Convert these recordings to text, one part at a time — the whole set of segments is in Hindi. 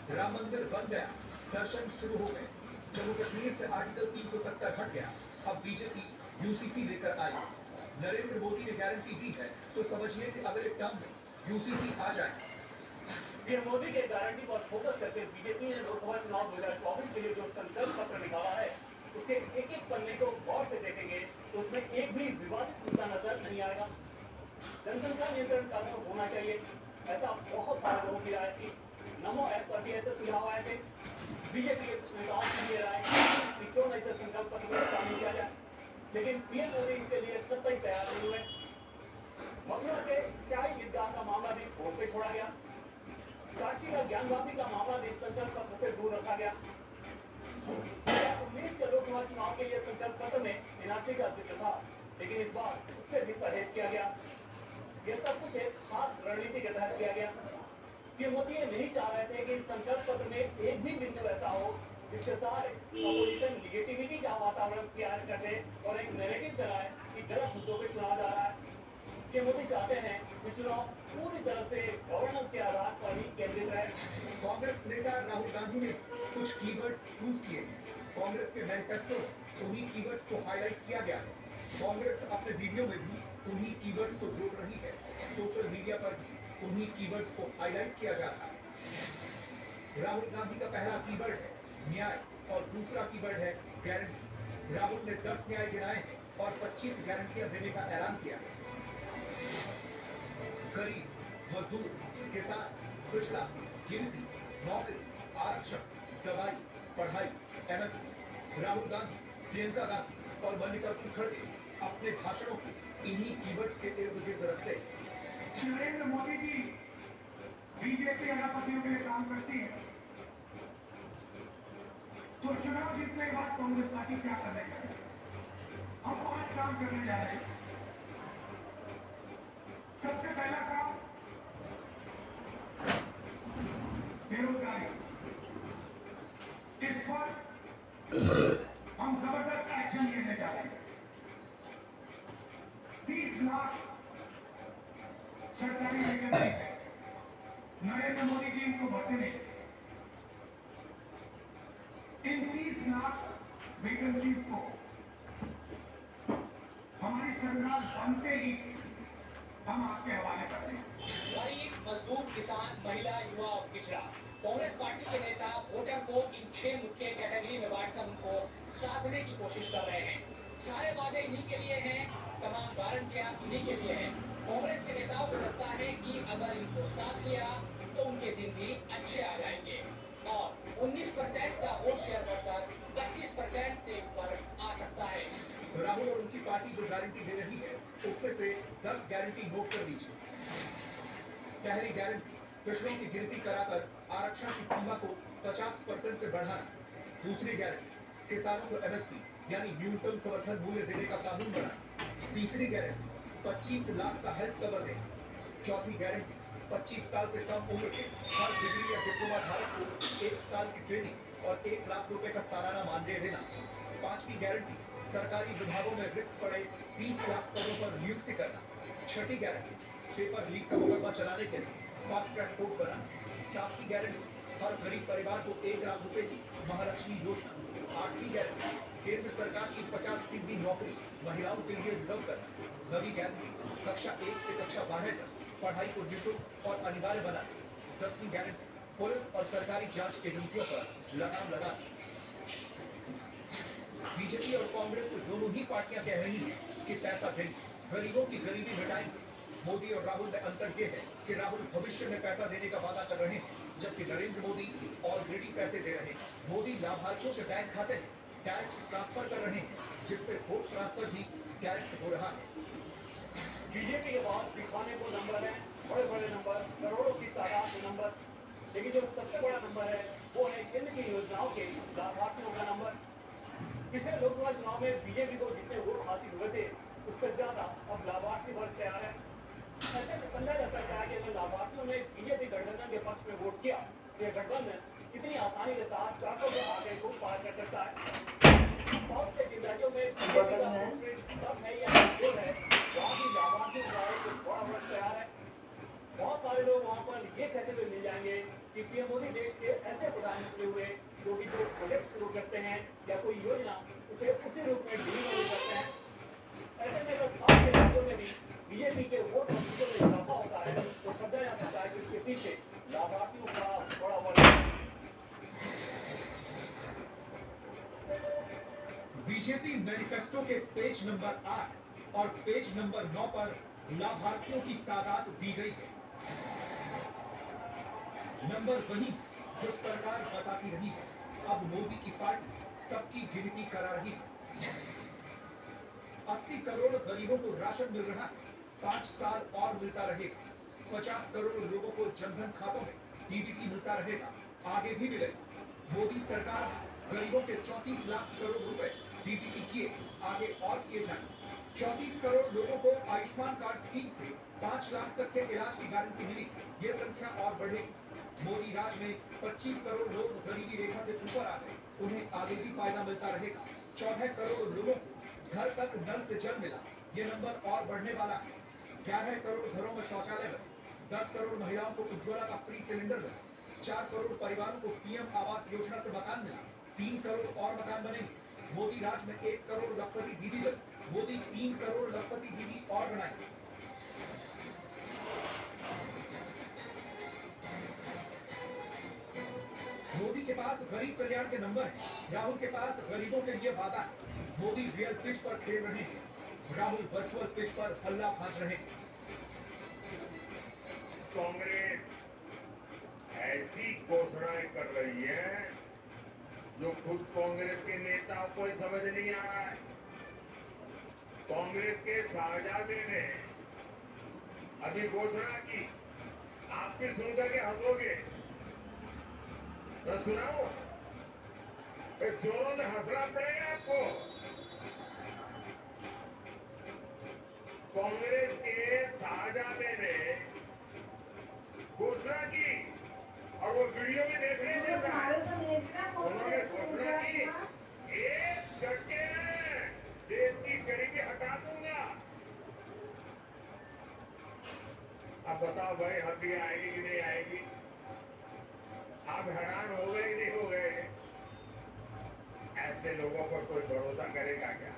राम मंदिर बन गया, दर्शन शुरू हो गए। जम्मू कश्मीर से आर्टिकल 370 हट गया। अब बीजेपी यूसीसी लेकर आई। नरेंद्र मोदी ने गारंटी दी है तो समझिए कि अगले टर्म में यूसीसी आ जाए। पीएम मोदी के गारंटी पर फोकस करके बीजेपी ने लोकसभा चुनाव 2024 के लिए जो संकल्प पत्र निकाला है, उसके एक एक पन्ने को गौर से देखेंगे तो उसमें एक भी विवादित मुद्दा नजर नहीं आएगा। जनसंख्या नियंत्रण कानून होना चाहिए, ऐसा बहुत सारे लोगों की राय थी। नमो ऐप पर भी ऐसे सुझाव आए थे। बीजेपी के कुछ नेताओं की ये राय कि क्यों न इसे संकल्प पत्र में शामिल किया जाए, लेकिन पीएम मोदी इसके लिए तब तक तैयार नहीं हुए। मथुरा के शाही ईदगाह का मामला भी कोर्ट में छोड़ा गया। काशी का ज्ञानवापी का मामला भी संकल्प पत्र से दूर रखा गया। 2019 के लोकसभा चुनाव के लिए संकल्प पत्र में एनआरसी का जिक्र था, लेकिन इस बार उससे भी परहेज किया गया। यह सब कुछ एक खास रणनीति के तहत किया गया। पीएम मोदी ये नहीं चाह रहे थे कि संकल्प पत्र में एक भी बिंदु ऐसा हो जिससे सारे अपोजिशन निगेटिविटी का वातावरण तैयार कर दे और एक नैरेटिव चलाए कि गलत मुद्दों पे चुनाव जा रहा है। पीएम मोदी चाहते हैं कि चुनाव पूरी तरह से गवर्नेंस के आधार पर ही केंद्रित रहे। कांग्रेस नेता राहुल गांधी ने कुछ कीवर्ड्स चूज किए हैं। कांग्रेस के मैनिफेस्टो में उन्हीं कीवर्ड्स को हाईलाइट किया गया है। कांग्रेस अपने वीडियो में भी उन्हीं कीवर्ड्स को जोड़ रही है। सोशल मीडिया पर भी उन्हीं कीवर्ड्स को हाईलाइट किया जा रहा है। राहुल गांधी का पहला कीवर्ड है न्याय और दूसरा कीवर्ड है गारंटी। राहुल ने 10 न्याय गिनाए हैं और 25 गारंटियां देने का ऐलान किया है। गरीब, मजदूर, किसान, पिछड़ा, गिनती, नौकरी, आरक्षण, दवाई, पढ़ाई, एमएसपी। राहुल गांधी, प्रियंका गांधी और मल्लिकार्जुन खड़गे अपने भाषणों को इन्हीं कीवर्ड्स के इर्द गिर्द रखते हैं। नरेंद्र मोदी जी बीजेपी अनापतियों के लिए काम करती है, तो चुनाव जीतने के बाद कांग्रेस पार्टी क्या करने जा रही है? हम 5 काम करने जा रहे हैं। सबसे पहला काम बेरोजगारी। इस पर हम जबरदस्त एक्शन लेने जा रहे हैं। 30 लाख सरकारी वैकेंसी है, नरेंद्र मोदी जी इनको भरते नहीं। इन 30 लाख वैकेंसीज को हमारी सरकार बनते ही हम आपके हवाले करते हैं। गरीब, मजदूर, किसान, महिला, युवा और पिछड़ा। कांग्रेस पार्टी के नेता वोटर को इन 6 मुख्य कैटेगरी में बांटकर उनको साधने की कोशिश कर रहे हैं। सारे वादे इन्हीं के लिए हैं, तमाम गारंटियां इन्हीं के लिए हैं। कांग्रेस के नेताओं को लगता है कि अगर इनको साथ लिया तो उनके दिन भी अच्छे आ जाएंगे और 19% का वोट शेयर बढ़कर 25% से ऊपर आ सकता है। राहुल और उनकी पार्टी जो गारंटी दे रही है उसमें से 10 गारंटी नोट कर लीजिए। पहली गारंटी पिछड़ों की गिनती कराकर आरक्षण की सीमा को 50% से बढ़ाना। दूसरी गारंटी किसानों को एमएसपी यानी न्यूनतम समर्थन मूल्य देने का कानून बनाना। तीसरी गारंटी 25 लाख का हेल्थ कवर देना। चौथी गारंटी 25 साल से कम उम्र के हर डिग्री या डिप्लोमा धारक को 1 साल की ट्रेनिंग और 1 लाख रुपए का सालाना मानदेय देना। पांचवी गारंटी सरकारी विभागों में रिक्त पड़े 30 लाख पदों पर नियुक्ति करना। छठी गारंटी पेपर लीक का मुकदमा चलाने के लिए फास्ट ट्रैक कोर्ट बनाना। सातवीं गारंटी हर गरीब परिवार को 1 लाख रुपए की महालक्ष्मी योजना। आठवीं गारंटी केंद्र सरकार की 50% नौकरी महिलाओं के लिए रिजर्व करना। नवी गारंटी कक्षा 1 से कक्षा 12 तक पढ़ाई को निःशुल्क और अनिवार्य बनाना। 10वीं गारंटी पुलिस और सरकारी जांच एजेंसियों पर लगाम लगाना। बीजेपी और कांग्रेस दोनों ही पार्टियां कह रही हैं कि पैसा देंगे, गरीबों की गरीबी मिटाएंगे। मोदी और राहुल में अंतर यह है कि राहुल भविष्य में पैसा देने का वादा कर रहे हैं, जबकि नरेंद्र मोदी ऑलरेडी पैसे दे रहे हैं। मोदी लाभार्थियों के बैंक खाते में टैक्स ट्रांसफर कर रहे हैं, जिससे वोट ट्रांसफर भी डायरेक्ट हो रहा है। बीजेपी के पास दिखाने को नंबर है, बड़े बड़े नंबर, करोड़ों की तादाद में नंबर, लेकिन जो सबसे बड़ा नंबर है वो है केंद्र की योजनाओं के लाभार्थियों का नंबर। पिछले लोकसभा चुनाव में बीजेपी को जितने वोट हासिल हुए थे उससे ज्यादा अब लाभार्थी वर्ग तैयार है। ऐसे में समझा जा सकता है कि अगर लाभार्थियों ने बीजेपी गठबंधन के पक्ष में वोट किया तो यह गठबंधन इतनी आसानी के साथ 400 के आगे को पार कर सकता है। बहुत से जिन राज्यों में बीजेपी का फुटप्रिंट कम है या कमजोर है, वहाँ भी लाभार्थियों का एक बड़ा वर्ग तैयार है। बहुत सारे लोग वहाँ पर ये कहते हुए मिल जाएंगे कि पीएम मोदी देश के ऐसे प्रधानमंत्री हुए जो भी जो प्रोजेक्ट शुरू करते हैं या कोई योजना उसे उसी रूप में डिलीवर करते हैं। ऐसे में अगर आपके राज्यों में भी बीजेपी के वोट और सीटों में इजाफा होता है तो समझा जा सकता है कि इसके पीछे लाभार्थियों का बड़ा वर्ग है। बीजेपी मैनिफेस्टो के पेज नंबर 8 और पेज नंबर 9 पर लाभार्थियों की तादाद दी गई है। नंबर वही जो सरकार बताती रही है, अब मोदी की पार्टी सबकी गिनती करा रही है। 80 करोड़ गरीबों को राशन मिल रहा है, 5 साल और मिलता रहेगा। 50 करोड़ लोगों को जनधन खातों में डीबीटी मिलता रहेगा, आगे भी मिलेगा। मोदी सरकार गरीबों के 34 लाख करोड़ रुपए डीबीटी किए, आगे और किए जाएंगे। 34 करोड़ लोगों को आयुष्मान कार्ड स्कीम से 5 लाख तक के इलाज की गारंटी मिली, ये संख्या और बढ़ेगी। मोदी राज में 25 करोड़ लोग गरीबी रेखा से ऊपर आ गए, उन्हें आगे भी फायदा मिलता रहेगा। 14 करोड़ लोगों को घर तक नल से जल मिला, ये नंबर और बढ़ने वाला है। 11 करोड़ घरों में शौचालय बने, 10 करोड़ महिलाओं को उज्ज्वला का फ्री सिलेंडर मिला, 4 करोड़ परिवारों को पीएम आवास योजना से मकान मिला, 3 करोड़ और मकान बनेंगे। मोदी राज में 1 करोड़ लखपति दीदी बनी, मोदी 3 करोड़ लखपति दीदी और बनाएंगे। मोदी के पास गरीब कल्याण के नंबर है, राहुल के पास गरीबों के लिए वादा है। मोदी रियल पिच पर खेल रहे हैं, राहुल वर्चुअल पिच पर हल्ला भाज रहे हैं। कांग्रेस ऐसी घोषणाएं कर रही है जो खुद कांग्रेस के नेताओं को समझ नहीं आ रहा है। कांग्रेस के शाहजादे ने अभी घोषणा की, आप भी सुनकर के हंसोगे तो सुनाओ, जोरों से हंसना पड़ेगा आपको। कांग्रेस के शाहजादे ने घोषणा की और वो वीडियो में देख रहे थे, उन्होंने घोषणा की, एक झटके में देश की गरीबी हटा दूंगा। अब बताओ भाई, हंसी आएगी कि नहीं आएगी? आप हैरान हो गए कि नहीं हो गए? ऐसे लोगों पर कोई भरोसा करेगा क्या?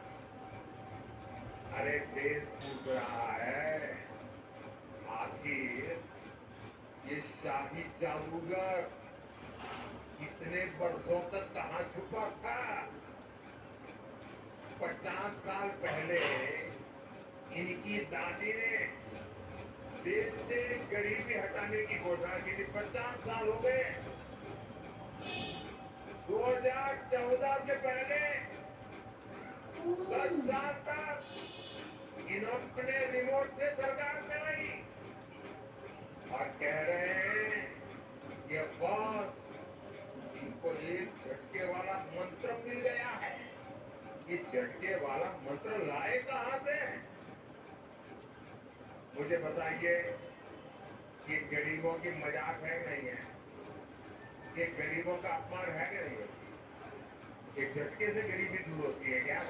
अरे देश टूट रहा है, आखिर ये शाही जादूगर इतने वर्षों तक कहां छुपा था? 50 साल पहले इनकी दादी ने देश से गरीबी हटाने की घोषणा की थी। 50 साल हो गए। 2014 से पहले 10 साल तक इन्होंने रिमोट से सरकार चलाई और कह रहे हैं कि बस इनको एक झटके वाला मंत्र मिल गया है। ये झटके वाला मंत्र लाए कहां से? मुझे बताइए कि गरीबों की मजाक है नहीं है? ये गरीबों का अपमान है कि नहीं? एक झटके से गरीबी दूर होती है क्या?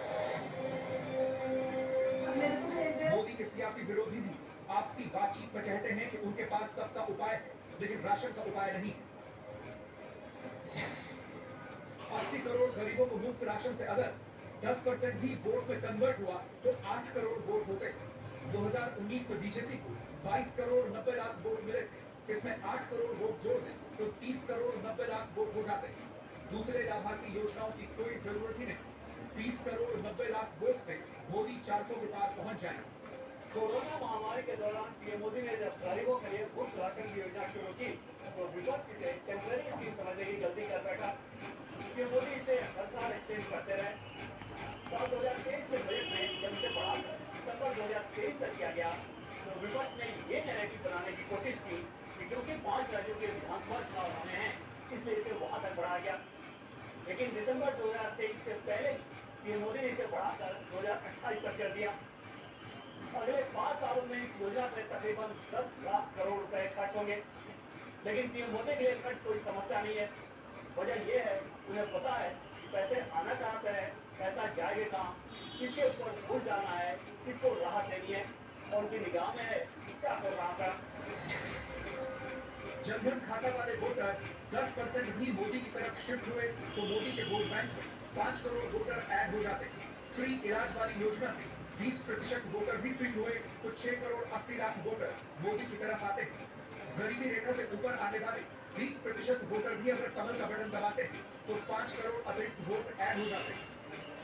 मोदी के सियासी विरोधी भी आपसी बातचीत में कहते हैं कि उनके पास सबका उपाय है, लेकिन राशन का उपाय नहीं। 80 करोड़ गरीबों को मुफ्त राशन से अगर 10% भी वोट में कन्वर्ट हुआ तो 8 करोड़ वोट होते। 2019 में बीजेपी को 22 करोड़ 90 लाख वोट मिले थे, इसमें 8 करोड़ वोट जोड़ दें तो 30 करोड़ 90 लाख वोट हो जाते। दूसरे लाभार्थी योजनाओं की कोई जरूरत ही नहीं। 30 करोड़ 90 लाख वोट से मोदी 400 के पार पहुंच जाएंगे। कोरोना महामारी के दौरान पीएम मोदी ने जब गरीबों के लिए मुफ्त राशन की योजना शुरू की तो विपक्ष इसे टेम्पररी स्कीम समझने की गलती कर बैठा। पीएम मोदी इसे हर साल एक्सटेंड करते रहे। साल 2023 के बजट में जब इसे बढ़ाकर दिसंबर 2023 तक किया गया तो विपक्ष ने ये नैरेटिव बनाने की कोशिश की कि क्योंकि 5 राज्यों के विधानसभा चुनाव होने हैं इसलिए इसे वहां तक बढ़ाया गया। लेकिन दिसंबर 2023 से पहले पीएम मोदी ने इसे बढ़ाकर 2028 तक कर दिया। अगले 5 सालों में इस योजना पर तकरीबन 10 लाख करोड़ रुपए खर्च होंगे। लेकिन पीएम मोदी के लिए खर्च कोई समस्या नहीं है। वजह यह है, उन्हें पता है कि पैसे आना कहां से है, पैसा जाएगा कहां, किसके ऊपर भूल जाना है, किसको राहत देनी है और उनकी निगाह में है क्या कर रहा था। जनधन खाता वाले वोटर 10% भी मोदी की तरफ शिफ्ट हुए तो मोदी के वोट बैंक में 5 करोड़ वोटर ऐड हो जाते। फ्री इलाज वाली योजना से 20% वोटर भी फ्री हुए तो 6 करोड़ 80 लाख वोटर मोदी की तरफ आते। गरीबी रेखा से ऊपर आने वाले 20% वोटर भी अगर कमल का बटन दबाते हैं तो 5 करोड़ अतिरिक्त वोट ऐड हो जाते।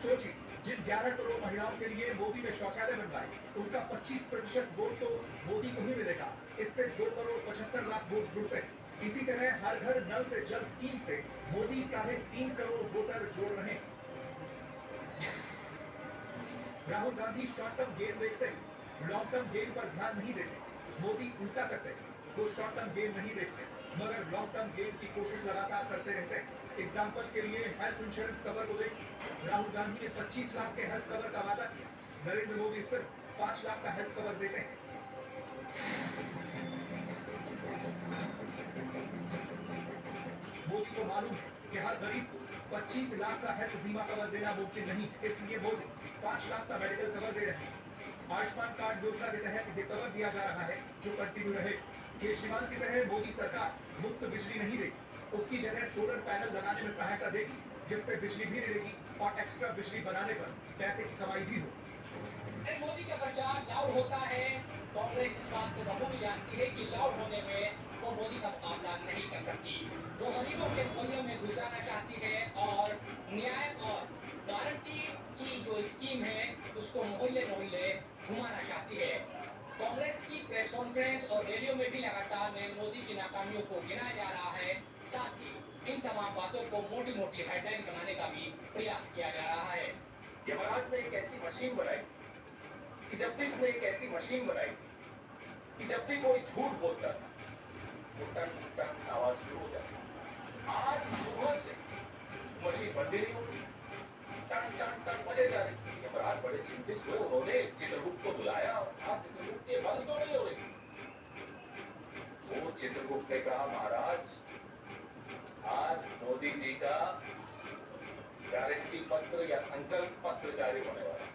सोचिए, जिन 11 करोड़ महिलाओं के लिए मोदी ने शौचालय बनवाए उनका 25% वोट तो मोदी को ही मिलेगा। इससे 2 करोड़ 75 लाख वोट जुड़ते हैं। इसी तरह हर घर नल से जल स्कीम से मोदी 3.5 करोड़ वोटर जोड़ रहे हैं। Rahul Gandhi short term game देखते हैं, लॉन्ग टर्म गेम पर ध्यान नहीं देते। मोदी उल्टा करते हैं, वो शॉर्ट टर्म गेम नहीं देखते मगर लॉन्ग टर्म गेम की कोशिश लगातार करते रहते हैं। एग्जाम्पल के लिए हेल्थ इंश्योरेंस कवर को देखिए। राहुल गांधी ने 25 लाख के हेल्थ कवर का वादा किया, नरेंद्र मोदी सिर्फ 5 लाख का हेल्थ कवर देते हैं। मोदी को मालूम है कि हर गरीब को 25 लाख का हेल्थ बीमा कवर देना मुमकिन नहीं, इसलिए मोदी 5 लाख का मेडिकल कवर दे रहे हैं। आयुष्मान कार्ड योजना के तहत ये कवर दिया जा रहा है जो कंटिन्यू रहे। केजरीवाल की तरह मोदी सरकार मुफ्त बिजली नहीं देगी, उसकी जगह सोलर पैनल लगाने में सहायता देगी जिससे बिजली भी मिलेगी और एक्स्ट्रा बिजली बनाने पर पैसे की कमाई भी हो। मोदी का प्रचार लाउड होता है। कांग्रेस इस बात को बखूबी जानती है कि लाउड होने में वो मोदी का मुकाबला नहीं कर सकती। वो गरीबों के मोहल्लों में घुसाना चाहती है और न्याय और गारंटी की जो स्कीम है उसको मोहल्ले मोहल्ले घुमाना चाहती है। कांग्रेस की प्रेस कॉन्फ्रेंस और रैलियों में भी लगातार नरेंद्र मोदी की नाकामियों को गिनाया जा रहा है। साथ ही इन तमाम बातों को मोटी मोटी हेडलाइन बनाने का भी प्रयास किया जा रहा है। यमराज ने एक ऐसी मशीन बनाई कि जब भी उसने एक ऐसी मशीन बनाई कि जब भी कोई झूठ बोलता था वो टन टन आवाज शुरू हो जाती। आज सुबह से मशीन बंद नहीं होती, टन टन टन बजे जा रही। यमराज बड़े चिंतित हुए, उन्होंने चित्रगुप्त को बुलाया और कहा चित्रगुप्त ये बंद क्यों नहीं हो रही? वो चित्रगुप्त ने कहा महाराज आज मोदी जी का गारंटी पत्र या संकल्प पत्र जारी होने वाला।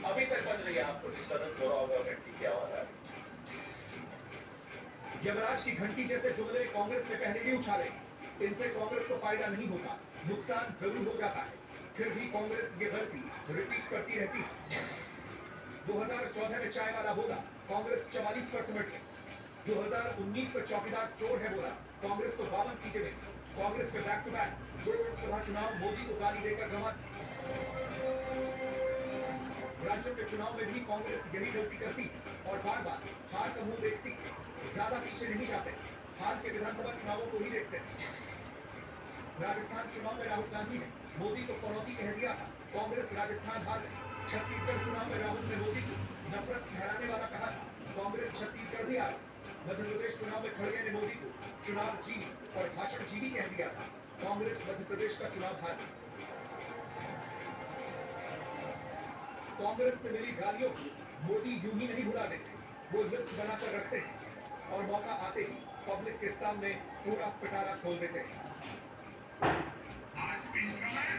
अभी तक बज रही है, आपको डिस्टर्बेंस हो रहा होगा, घंटी की आवाज आ रही। यमराज की घंटी जैसे जुमले कांग्रेस ने पहले भी उछाले, इनसे कांग्रेस को फायदा नहीं होता, नुकसान जरूर हो जाता है। फिर भी कांग्रेस ये गलती रिपीट करती रहती है। 2014 में चाय वाला बोला, कांग्रेस 44 पर सिमट गई। 2019 में चौकीदार चोर है बोला, कांग्रेस को 52 सीटें मिली। कांग्रेस में बैक टू बैक 2 लोकसभा चुनाव मोदी को गाली देकर गंवा। राज्यों के चुनाव में भी कांग्रेस यही गलती करती और बार बार हार का मुंह देखती। ज्यादा पीछे नहीं जाते, हाल के विधानसभा चुनावों को ही देखते हैं। राजस्थान चुनाव में राहुल गांधी ने मोदी को पनौती कह दिया था, कांग्रेस राजस्थान हार गई। छत्तीसगढ़ चुनाव में राहुल ने मोदी को नफरत फैलाने वाला कहा था, कांग्रेस छत्तीसगढ़ भी हार। मध्य प्रदेश चुनाव में खड़गे ने मोदी को चुनाव जीवी और भाषण जीवी कह दिया था, कांग्रेस मध्य प्रदेश का चुनाव हार गई। कांग्रेस से मिली गालियों को मोदी यूं ही नहीं भुला देते, वो लिस्ट बनाकर रखते हैं और मौका आते ही पब्लिक के सामने पूरा पिटारा खोल देते हैं। आज विश्व में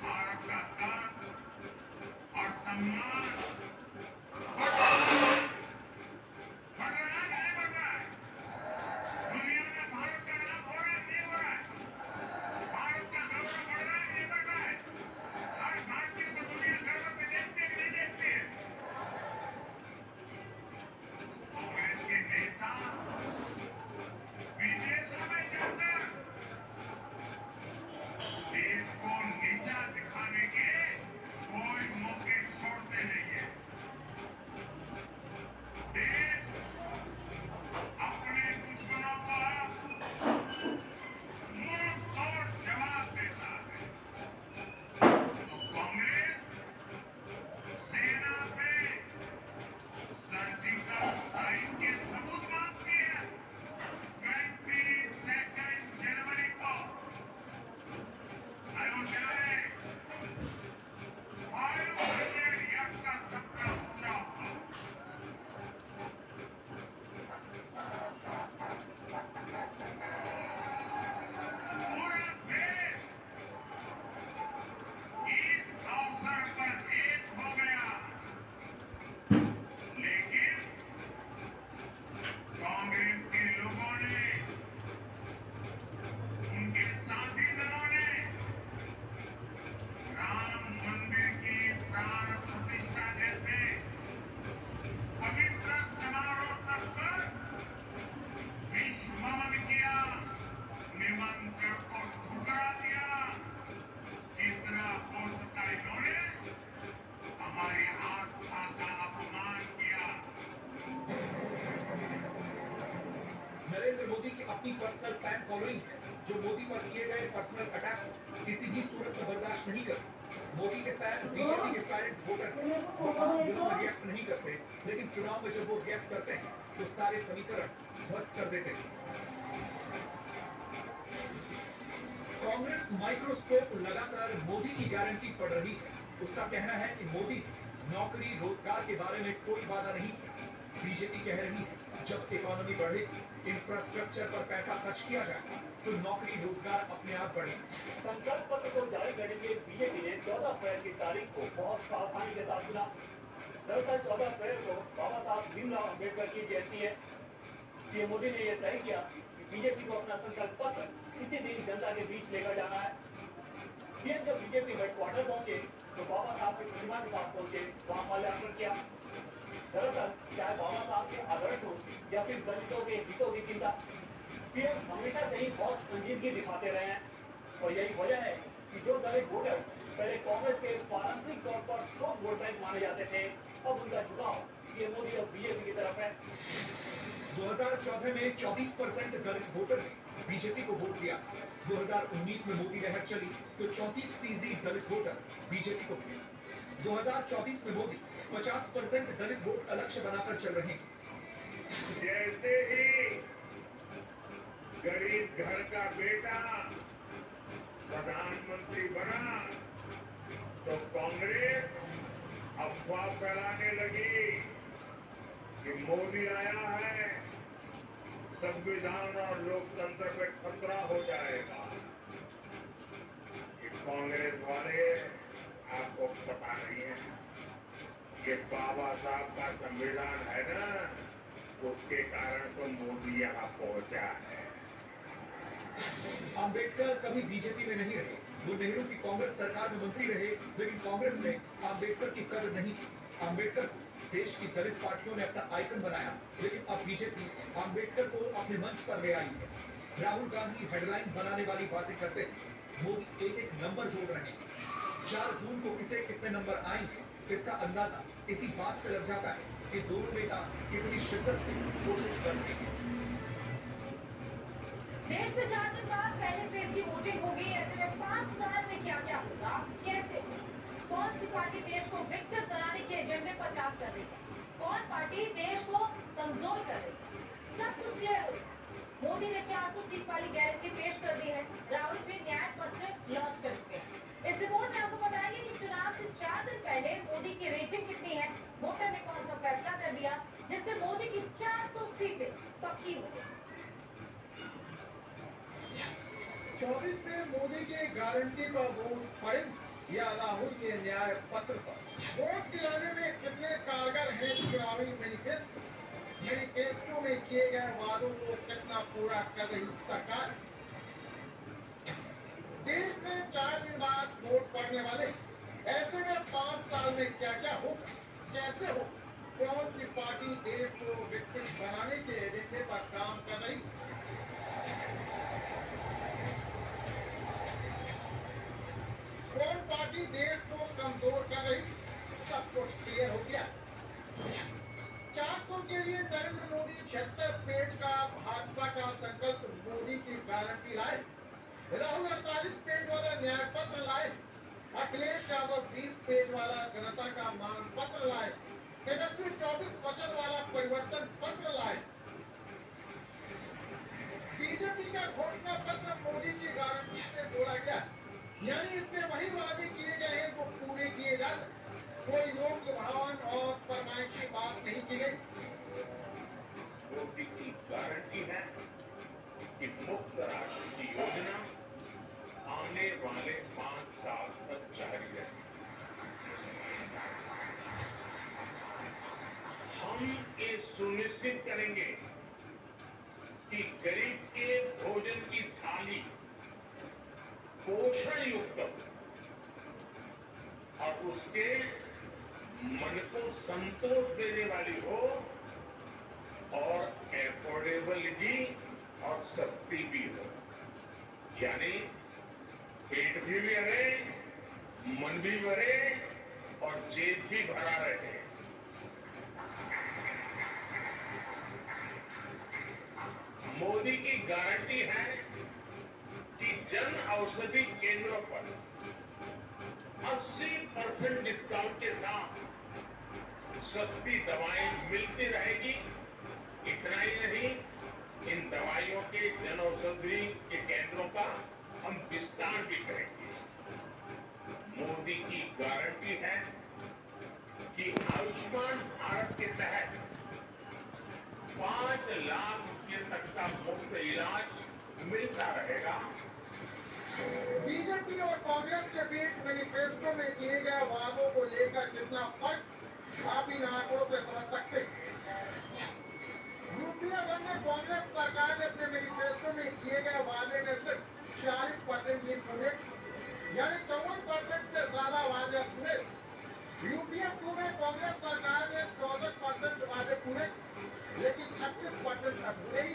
भारत का मान और सम्मान बढ़ रहा है, नहीं बढ़ रहा है? दुनिया में भारत का नाम हो रहा है, नहीं हो रहा है? भारत का गौरव बढ़ रहा है, नहीं बढ़ रहा है? हर भारतीय को दुनिया गर्व से देखती है कि नहीं देखती है? कांग्रेस के नेता विदेशों में जाकर अपनी पर्सनल फैन फॉलोइंग है जो मोदी पर किए गए पर्सनल अटैक को किसी भी सूरत में बर्दाश्त नहीं करते। मोदी के फैन बीजेपी के साइलेंट वोटर हैं। वो आम दिनों में रिएक्ट नहीं करते, लेकिन चुनाव में जब वो रिएक्ट करते हैं तो सारे समीकरण ध्वस्त कर देते हैं। कांग्रेस माइक्रोस्कोप लगातार मोदी की गारंटी पढ़ रही है। उसका कहना है कि मोदी नौकरी रोजगार के बारे में कोई वादा नहीं किया। बीजेपी कह रही है जब इकोनॉमी बढ़ेगी, इंफ्रास्ट्रक्चर पर पैसा खर्च किया जाएगा तो नौकरी रोजगार अपने आप बढ़ेगा। संकल्प पत्र को जारी करने के लिए बीजेपी ने 14 अप्रैल की तारीख को बहुत सावधानी के साथ चुना। दरअसल 14 अप्रैल को बाबा साहब भीमराव अम्बेडकर की जयंती है। पीएम मोदी ने यह तय किया कि बीजेपी को अपना संकल्प पत्र इसी दिन जनता के बीच लेकर जाना है। पीएम जब बीजेपी हेडक्वार्टर पहुंचे तो बाबा साहब की प्रतिमा के पास पहुंचे, वहां माल्यार्पण किया। दरअसल चाहे बाबा साहब के आदर्श हो या फिर दलितों के हितों की चिंता, पीएम हमेशा कहीं बहुत संजीदगी दिखाते रहे हैं। और यही वजह है कि जो दलित वोटर पहले कांग्रेस के पारंपरिक तौर पर स्ट्रॉन्ग वोट बैंक माने जाते थे, अब उनका झुकाव पीएम मोदी और बीजेपी की तरफ है। 2014 में 24% दलित वोटर ने बीजेपी को वोट दिया। 2019 में मोदी लहर चली तो 34% दलित वोटर बीजेपी को दिए। 2024 में मोदी 50% दलित वोट अलग से बनाकर चल रहे हैं। जैसे ही गरीब घर का बेटा प्रधानमंत्री बना तो कांग्रेस अफवाह फैलाने लगी कि मोदी आया है, संविधान और लोकतंत्र पे खतरा हो जाएगा। कि कांग्रेस वाले आपको पता नहीं है कि बाबा साहब का संविधान है ना, उसके कारण तो मोदी यहाँ पहुंचा है। अंबेडकर कभी बीजेपी में नहीं रहे। वो नेहरू की कांग्रेस सरकार में मंत्री रहे, लेकिन कांग्रेस ने अंबेडकर की कदर नहीं की। अंबेडकर को देश की दलित पार्टियों ने अपना आइकन बनाया, लेकिन अब बीजेपी अंबेडकर को अपने मंच पर ले आई है। राहुल गांधी हेडलाइन बनाने वाली बातें करते हैं, मोदी एक एक नंबर जोड़ रहे हैं। 4 जून को किसे कितने नंबर आएंगे, इसका अंदाजा इसी बात से लग जाता है कि दोनों नेता कितनी शिद्दत से कोशिश करते हैं। देश में 4 दिन बाद पहले फेज की वोटिंग होगी। ऐसे में 5 साल में क्या क्या होगा, कैसे होगा, कौन सी पार्टी देश को विकसित बनाने के एजेंडे पर काम कर रही है, कौन पार्टी देश को कमजोर कर रही है, सब कुछ क्लियर होगा। मोदी ने 400 सीट वाली गारंटी पेश कर दी है। राहुल भी न्याय पत्र लॉन्च कर चुके हैं। इस रिपोर्ट में आपको बताएंगे कि चुनाव से 4 दिन पहले मोदी की रेटिंग कितनी है, वोटर ने कौन सा फैसला कर दिया जिससे मोदी की 400 सीटें पक्की हो गई। 24 में मोदी की गारंटी पर वोट पड़े या राहुल के न्याय पत्र पर, वोट दिलाने में कितने कारगर हैं चुनावी मैनिफेस्टो में किए गए वादों को कितना पूरा कर रही सरकार। देश में 4 दिन बाद वोट पड़ने वाले, ऐसे में 5 साल में क्या क्या हो, कैसे हो, कौन सी पार्टी देश को विकसित बनाने के एजेंडे पर काम कर रही, कौन पार्टी देश को कमजोर कर रही, सब कुछ क्लियर हो गया। 400 के लिए नरेंद्र मोदी 76 पेज का भाजपा का संकल्प मोदी की गारंटी लाए। राहुल 48 पेज वाला न्याय पत्र लाए। अखिलेश यादव 20 पेज वाला जनता का मान पत्र लाए। तेजस्वी 24 वचन वाला परिवर्तन पत्र लाए। बीजेपी का घोषणा पत्र मोदी की गारंटी से जोड़ा गया, यानी इसमें वही वादे किए गए हैं जो पूरे किए जा सकते। कोई लोक लुभावन और फरमाइशी बात नहीं की गई। मोदी की गारंटी है कि मुफ्त राशन की योजना आने वाले 5 साल तक जारी रहेगी। हम ये सुनिश्चित करेंगे कि गरीब के भोजन की थाली पोषण युक्त और उसके मन को संतोष देने वाली हो और एफोर्डेबल भी और सस्ती भी हो, यानी पेट भी भरे, मन भी भरे और जेब भी भरा रहे। मोदी की गारंटी है कि जन औषधि केंद्रों पर 80% डिस्काउंट के साथ सस्ती दवाएं मिलती रहेगी। इतना ही नहीं, इन दवाइयों के जन औषधि के केंद्रों का हम विस्तार भी करेंगे। मोदी की गारंटी है कि आयुष्मान भारत के तहत 5 लाख रुपये तक का मुफ्त इलाज मिलता रहेगा। बीजेपी और कांग्रेस के बीच मैनिफेस्टो में किए गए वादों को लेकर कितना फर्क आप इन आंकड़ों से समझ सकते हैं। यूपीए में कांग्रेस सरकार ने अपने मैनिफेस्टो में किए गए वादे में सिर्फ 40% ही पूरे, यानी 54% से ज्यादा वादे पूरे। यूपीए 2 में कांग्रेस सरकार ने 64% वादे पूरे, लेकिन 36% अधूरे ही।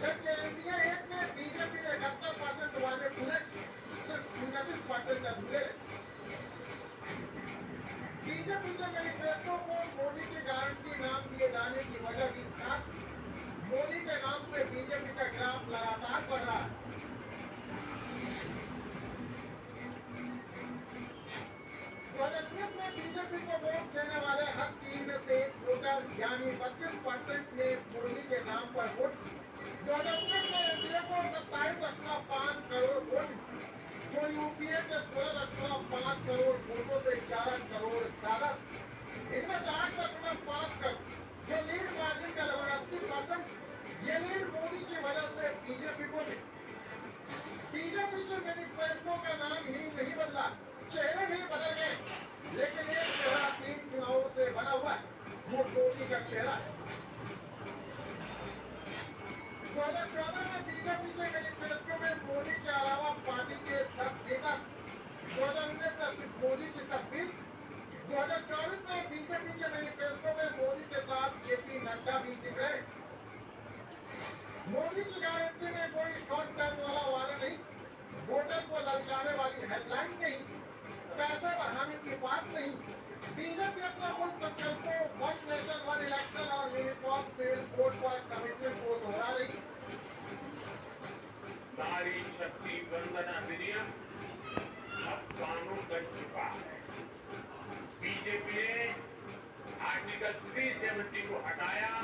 जबकि एनडीए 1 में बीजेपी ने 71% वादे पूरे, सिर्फ 29% अधूरे। बीजेपी के मैनिफेस्टो को मोदी की गारंटी नाम दिए जाने की वजह भी था। मोदी के नाम से बीजेपी का ग्राफ लगातार बढ़ रहा है। 2019 में बीजेपी को वोट देने वाले हर 3 में से 1 वोटर यानी 32% ने मोदी के नाम पर वोट। 2019 में एनडीए को 27.5 करोड़ वोट, जो यूपीए के 16.5 करोड़ वोटों से 11 करोड़ ज्यादा। इनमें 8.5 करोड़ जो लीड मार्जिन का लगभग 80%, ये लीड मोदी की वजह से बीजेपी को मिली। बीजेपी के मैनिफेस्टो का नाम ही नहीं बदला, चेहरे भी बदल गए, लेकिन एक चेहरा 3 चुनावों से बना हुआ है, वो मोदी का चेहरा है। 2014 में बीजेपी के मैनिफेस्टो में मोदी के अलावा पार्टी के 10 नेता, 2019 में सिर्फ मोदी की तस्वीर। 2024 में बीजेपी के मैनिफेस्टो में मोदी के साथ जेपी नड्डा भी दिख रहे। मोदी की गारंटी में कोई शॉर्ट टर्म वाला वादा नहीं, वोटर को ललचाने वाली हेडलाइन नहीं, पैसे बढ़ाने की बात नहीं। बीजेपी अपना मूल संकल्पों वन नेशन वन इलेक्शन और यूनिफॉर्म सिविल कोड पर कमिटमेंट को दोहरा रही। नारी शक्ति वंदना अधिनियम अब कानून बन चुका है। बीजेपी ने आर्टिकल 370 को हटाया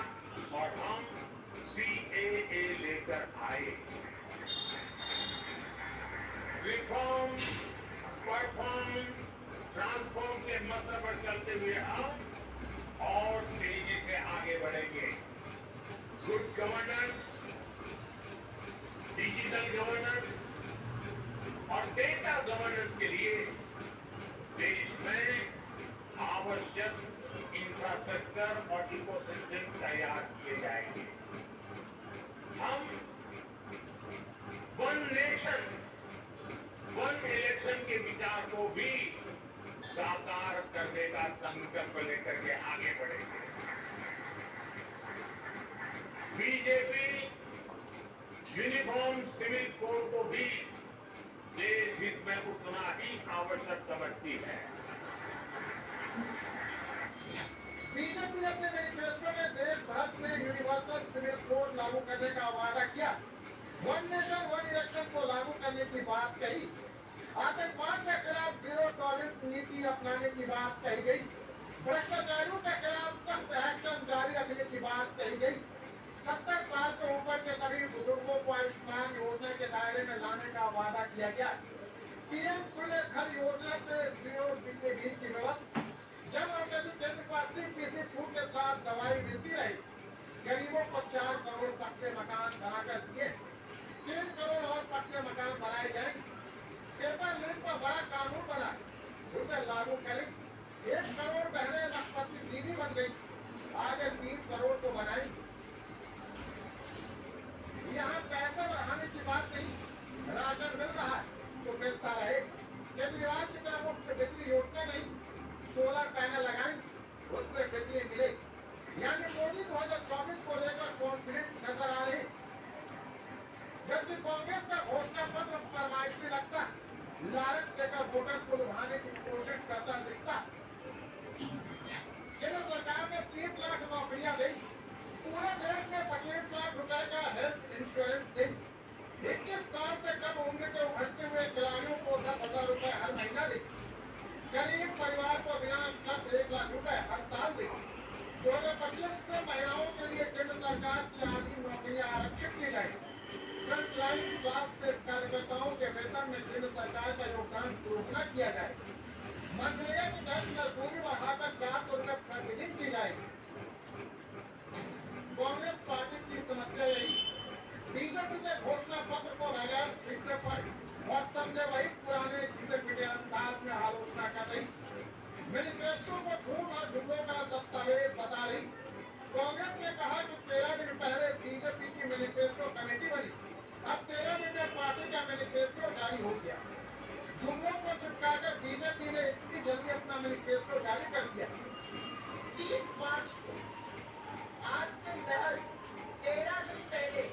और हम CAA लेकर आए। रिफॉर्म, परफॉर्म, ट्रांसफॉर्म के मंत्र पर चलते हुए हम और तेजी से आगे बढ़ेंगे। गुड गवर्नेंस, डिजिटल गवर्नेंस और डेटा गवर्नेंस के लिए देश में आवश्यक इंफ्रास्ट्रक्चर और इकोसिस्टम तैयार किए जाएंगे। हम वन नेशन वन इलेक्शन के विचार को भी साकार करने का संकल्प लेकर के आगे बढ़ेंगे। बीजेपी यूनिफॉर्म सिविल कोड को भी देश हित में उतना ही आवश्यक समझती है। बीजेपी ने अपने मैनिफेस्टो में देश भर में यूनिवर्सल सिविल कोड लागू करने का वादा किया, वन नेशन वन इलेक्शन को लागू करने की बात कही, आतंकवाद के खिलाफ जीरो टॉलरेंस नीति अपनाने की बात कही गई, भ्रष्टाचारियों के खिलाफ सख्त एक्शन जारी रखने की बात कही गई। 70 साल से ऊपर के सभी बुजुर्गों को आयुष्मान योजना के दायरे में लाने का वादा किया गया। पीएम खुले घर योजना से 0 बिजली बिल की व्यवस्था, जन औषधि केंद्र पर 80% छूट के साथ दवाई मिलती रही, गरीबों को 4 करोड़ पक्के मकान बनाकर दिए, 3 करोड़ और पक्के मकान बनाए जाएंगे। पेपर लीक पर बड़ा कानून बना, उसे लागू करें। 1 करोड़ बहनें लखपति दीदी बन गई, आगे 3 करोड़ को बनाएंगे। यहाँ पैसे बढ़ाने की बात नहीं, राशन मिल रहा है तो मिलता रहे। केजरीवाल की तरह मुफ्त बिजली योजना नहीं, सोलर पैनल लगाएंगे, उससे बिजली मिले। यानी मोदी 2024 को लेकर कॉन्फिडेंट नजर आ रहे। जबकि कांग्रेस का घोषणा पत्र फरमाइशी लगता, लालच देकर वोटर को लुभाने की कोशिश करता दिखता। केंद्र सरकार ने 3 लाख नौकरियां दी, पूरे देश में 25 लाख रुपए का हेल्थ इंश्योरेंस दे 21 साल से कम उम्र के उभरते हुए खिलाड़ियों को 10,000 रुपए हर महीना दे गरीब परिवार को बिना शर्त 1 लाख रुपए हर साल दे 2025 से महिलाओं के लिए केंद्र सरकार की आधी नौकरियां आरक्षित की जाए फ्रंटलाइन स्वास्थ्य कार्यकर्ताओं के वेतन में केंद्र सरकार का योगदान घोषणा किया जाए मनरेगा की 10 मजदूरी बढ़ाकर 400 रुपए प्रतिदिन की जाएगी कांग्रेस पार्टी की समस्या यही बीजेपी के घोषणा पत्र को बगैर लिखने पर और समझे वही पुराने जीते पीटे अंदाज में आलोचना कर रही मैनिफेस्टो को झूठ और जुमलों का दस्तावेज बता रही कांग्रेस ने कहा कि 13 दिन पहले बीजेपी की मैनिफेस्टो कमेटी बनी अब 13 दिन में पार्टी का मैनिफेस्टो जारी हो गया जुमलों को चिपकाकर बीजेपी ने इतनी जल्दी अपना मैनिफेस्टो जारी कर दिया 30 मार्च को आज से महज 13 दिन पहले